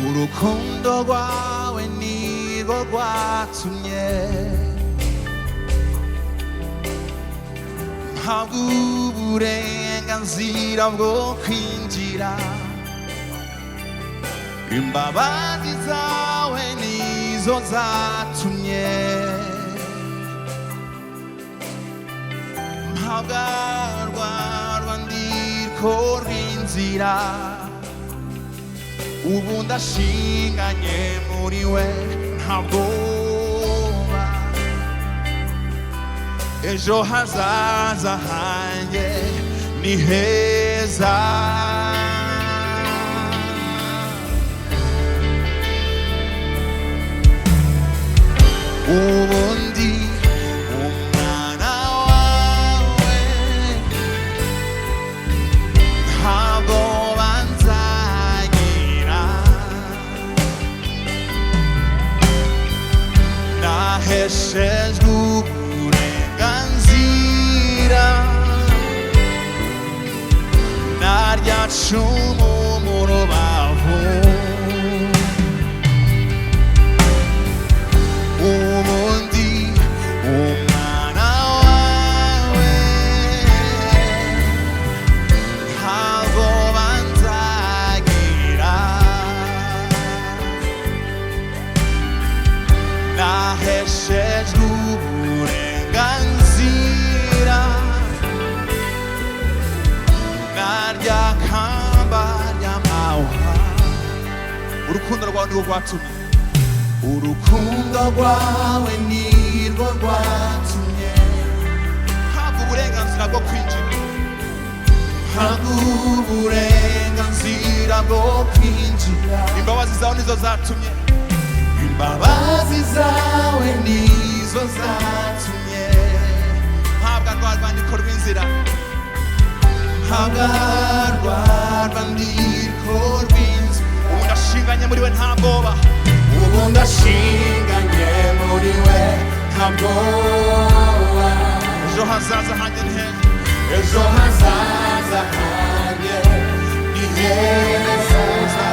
urukundo rwawe nirwo rwatumye mpabwa uburenganzira bwo kwinjira. Imbabazi zawe nizo zatumye mpabwa rwa rwandiko rw'inzira. Ubu ndashinganye muri we nta bwoba, ejo hazaza hanjye ni heza. Ubu ndi umwana wawe, ntabwo naheshejwe uburenganzira, narya cumu mu rubavu. Ubu ndi umwana wawe, ntabwo banzagira. Naheshejwe uburenganzira, narya kamba ry'amahwa. Urukundo rwawe nirwo rwatumye, urukundo rwawe nirwo rwatumye mpabwa uburenganzira bwo kwinjira. Mpabwa uburenganzira bwo kwinjira. Imbabazi zawe nizo zatumye, imbabazi zawe nizo zatumye mpabwa rwa rwandiko rw'inzira. Mpabwa rwa rwandiko rw'inzira. Ubu ndashinganye muri we nta bwoba, ubu ndashinganye muri we nta bwoba. Ejo hazaza hanjye ni heza, ejo hazaza hanjye ni heza.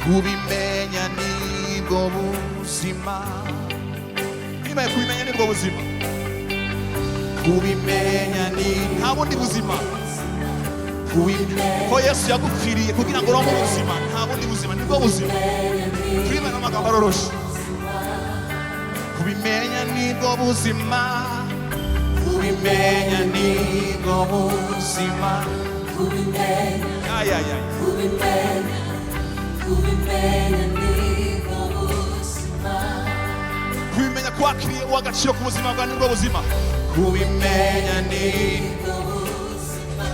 Kubimenya nibwo buzima. Niba kubimenya nibwo buzima, kubimenya ni nta bundi buzima. Ko Yesu yagupfiriye kugira ngo uronke ubuzima, nta bundi buzima, nibwo buzima. Kubimenya amagambo aroroshe, kubimenya nibwo buzima. Kubimenya nibwo buzima. Kubimenya kubimenya kwakiriye uw'agaciro ku buzima bwawe nibwo buzima. Kubimenya nibwo buzima.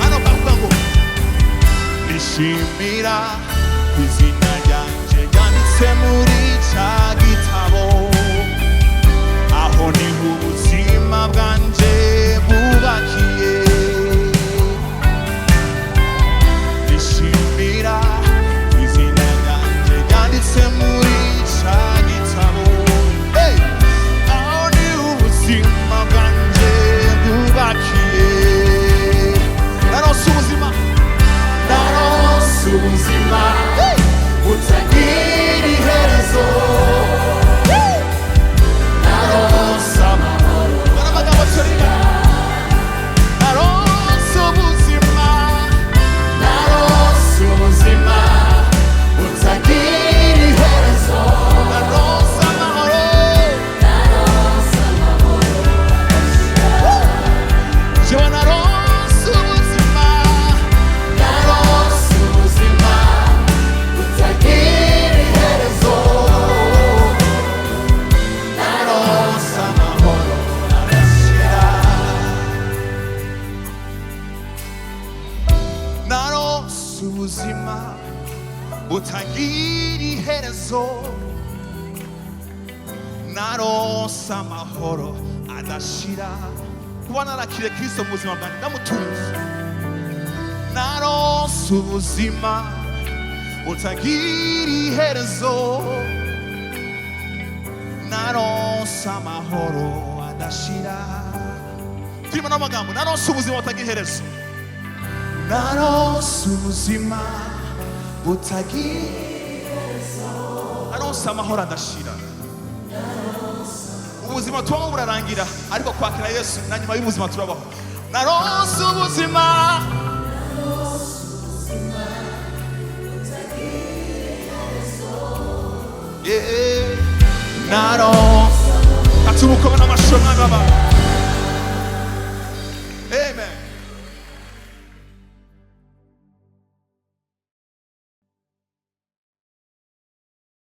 Hano kavuga ngo nishimira izina ryanjye ryanditse butagira iherezo naronse amahoro adashira kuba narakiriye Kristo mu buzima bwanjye ndamutunze naronse ubuzima butagira iherezo naronse amahoro adashira turimo n'amagambo naronse ubuzima butagira iherezo naronse ubuzima butagira iherezo naronse amahoro adashira ubuzima tubamo burarangira ariko kwakira Yesu na nyuma y'ubuzima turabaho naronse ubuzima naronse atubuko n'amashyo n'ababa